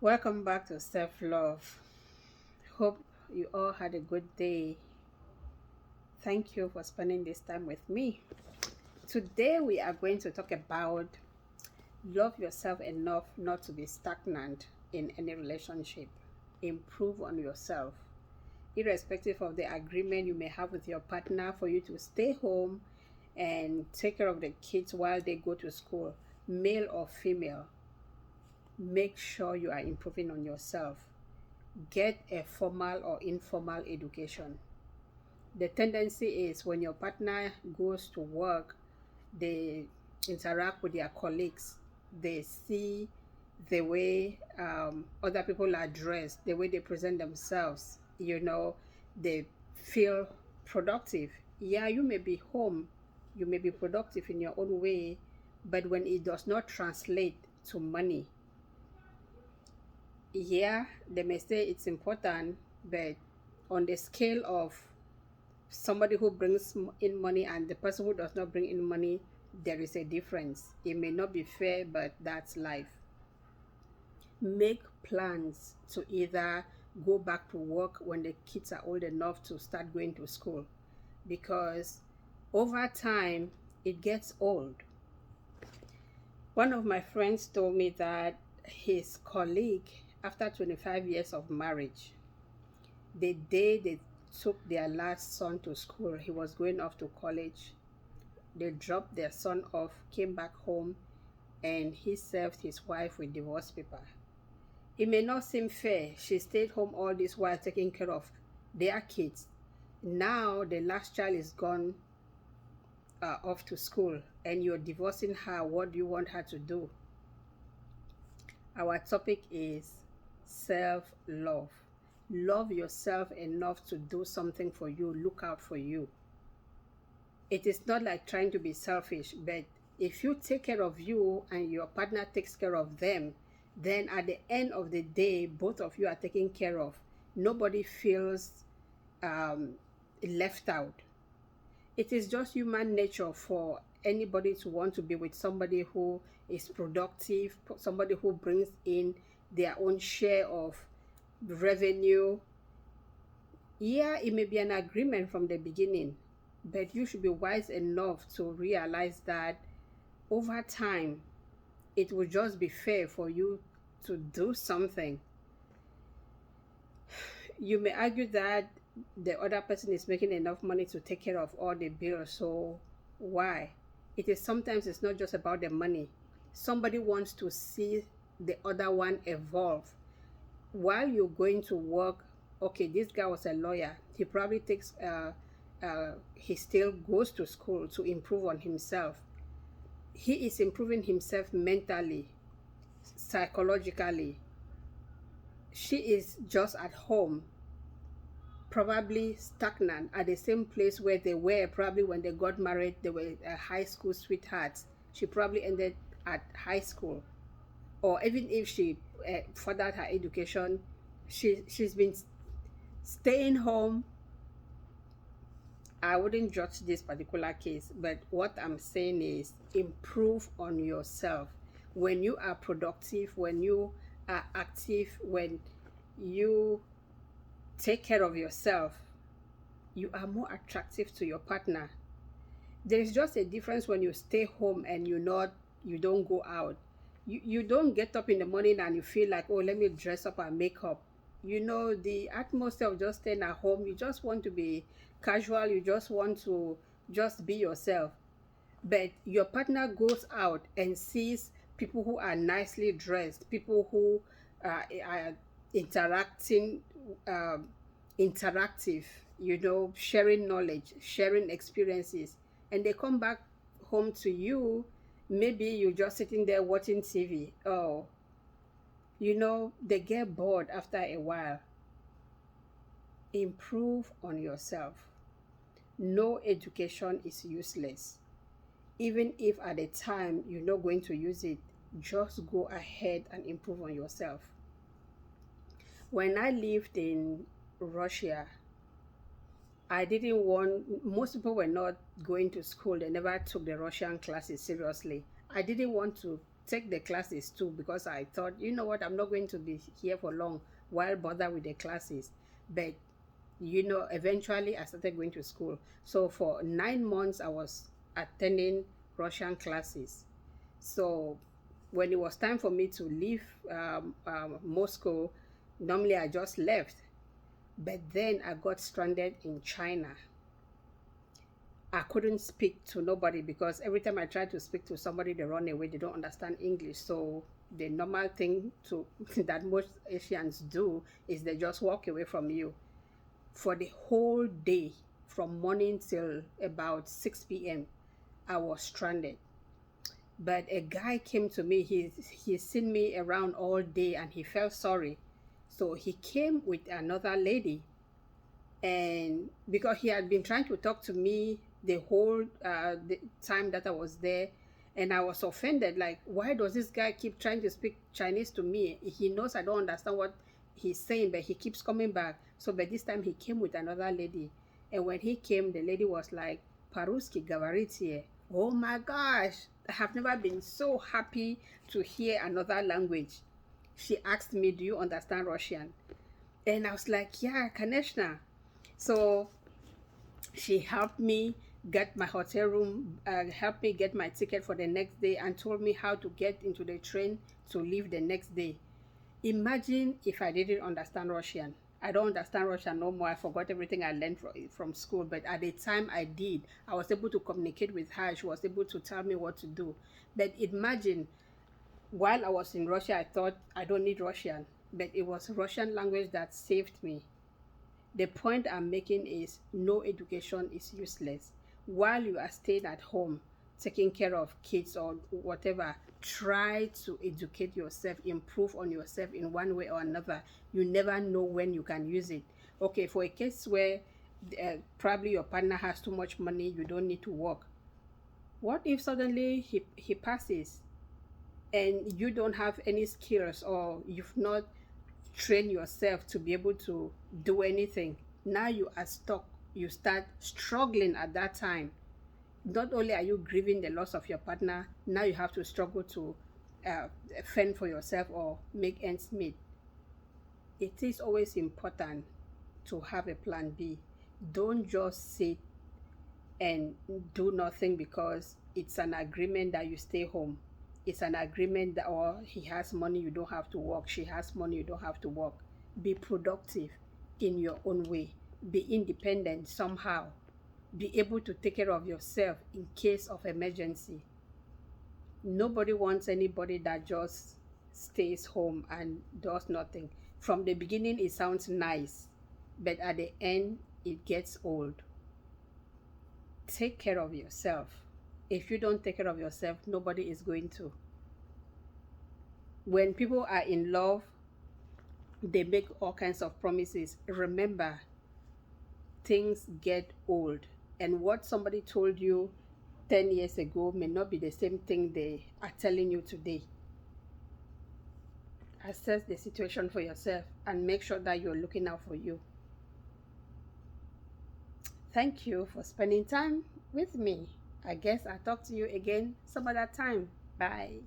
Welcome back to Self Love. Hope you all had a good day. Thank you for spending this time with me. Today, we are going to talk about love yourself enough not to be stagnant in any relationship. Improve on yourself, irrespective of the agreement you may have with your partner for you to stay home and take care of the kids while they go to school, male or female. Make sure you are improving on yourself. Get a formal or informal education. The tendency is when your partner goes to work, they interact with their colleagues, they see the way other people are dressed, the way they present themselves, they feel productive. Yeah, you may be home, you may be productive in your own way, but when it does not translate to money, yeah, they may say it's important, but on the scale of somebody who brings in money and the person who does not bring in money, there is a difference. It may not be fair, but that's life. Make plans to either go back to work when the kids are old enough to start going to school, because over time it gets old. One of my friends told me that his colleague, after 25 years of marriage, the day they took their last son to school, he was going off to college. They dropped their son off, came back home, and he served his wife with divorce paper. It may not seem fair. She stayed home all this while taking care of their kids. Now the last child is gone off to school, and you're divorcing her. What do you want her to do? Our topic is self-love. Love yourself enough to do something for you, look out for you. It is not like trying to be selfish, but if you take care of you and your partner takes care of them, then at the end of the day, both of you are taken care of. Nobody feels left out. It is just human nature for anybody to want to be with somebody who is productive, somebody who brings in their own share of revenue. Yeah, it may be an agreement from the beginning, but you should be wise enough to realize that over time it will just be fair for you to do something. You may argue that the other person is making enough money to take care of all the bills, so why? Sometimes it's not just about the money. Somebody wants to see the other one evolve while you're going to work. Okay, this guy was a lawyer. He probably he still goes to school to improve on himself. He is improving himself mentally, psychologically. She is just at home, probably stagnant at the same place where they were probably when they got married. They were high school sweethearts. She probably ended at high school, or even if she furthered her education, she's been staying home. I wouldn't judge this particular case, but what I'm saying is improve on yourself. When you are productive, when you are active, when you take care of yourself, you are more attractive to your partner. There is just a difference when you stay home and you don't go out. You don't get up in the morning and you feel like, oh, let me dress up and make up. The atmosphere of just staying at home, you just want to be casual, you just want to just be yourself. But your partner goes out and sees people who are nicely dressed, people who are interacting, interactive, sharing knowledge, sharing experiences, and they come back home to you. Maybe you're just sitting there watching TV. Oh, they get bored after a while. Improve on yourself. No education is useless. Even if at the time you're not going to use it, just go ahead and improve on yourself. When I lived in Russia, I didn't want, most people were not going to school. They never took the Russian classes seriously. I didn't want to take the classes too, because I thought, you know what, I'm not going to be here for long while bother with the classes. But eventually I started going to school. So for 9 months I was attending Russian classes. So when it was time for me to leave Moscow, normally I just left. But then I got stranded in China. I couldn't speak to nobody because every time I tried to speak to somebody, they run away. They don't understand English. So the normal thing to that most Asians do is they just walk away from you. For the whole day, from morning till about 6 p.m., I was stranded. But a guy came to me. He's seen me around all day and he felt sorry. So he came with another lady, and because he had been trying to talk to me the whole the time that I was there, and I was offended, like, why does this guy keep trying to speak Chinese to me? He knows I don't understand what he's saying, but he keeps coming back. So by this time he came with another lady, and when he came, the lady was like, "Paruski Gavaritie." Oh my gosh, I have never been so happy to hear another language. She asked me, "Do you understand Russian?" And I was like, "Yeah, Kaneshna." So she helped me get my hotel room, helped me get my ticket for the next day, and told me how to get into the train to leave the next day. Imagine if I didn't understand Russian. I don't understand Russian no more. I forgot everything I learned from school. But at the time I did, I was able to communicate with her. She was able to tell me what to do. But imagine, while I was in Russia, I thought I don't need Russian. But it was Russian language that saved me. The point I'm making is no education is useless. While you are staying at home, taking care of kids or whatever, try to educate yourself, improve on yourself in one way or another. You never know when you can use it. Okay, for a case where probably your partner has too much money, you don't need to work. What if suddenly he passes and you don't have any skills, or you've not train yourself to be able to do anything? Now you are stuck. You start struggling at that time. Not only are you grieving the loss of your partner, now you have to struggle to uh, fend for yourself or make ends meet. It is always important to have a plan B. Don't just sit and do nothing because it's an agreement that you stay home. It's an agreement that, or he has money, you don't have to work. She has money, you don't have to work. Be productive in your own way. Be independent somehow. Be able to take care of yourself in case of emergency. Nobody wants anybody that just stays home and does nothing. From the beginning, it sounds nice, but at the end, it gets old. Take care of yourself. If you don't take care of yourself, nobody is going to. When people are in love, they make all kinds of promises. Remember, things get old, and what somebody told you 10 years ago may not be the same thing they are telling you today. Assess the situation for yourself and make sure that you're looking out for you. Thank you for spending time with me. I guess I'll talk to you again some other time. Bye.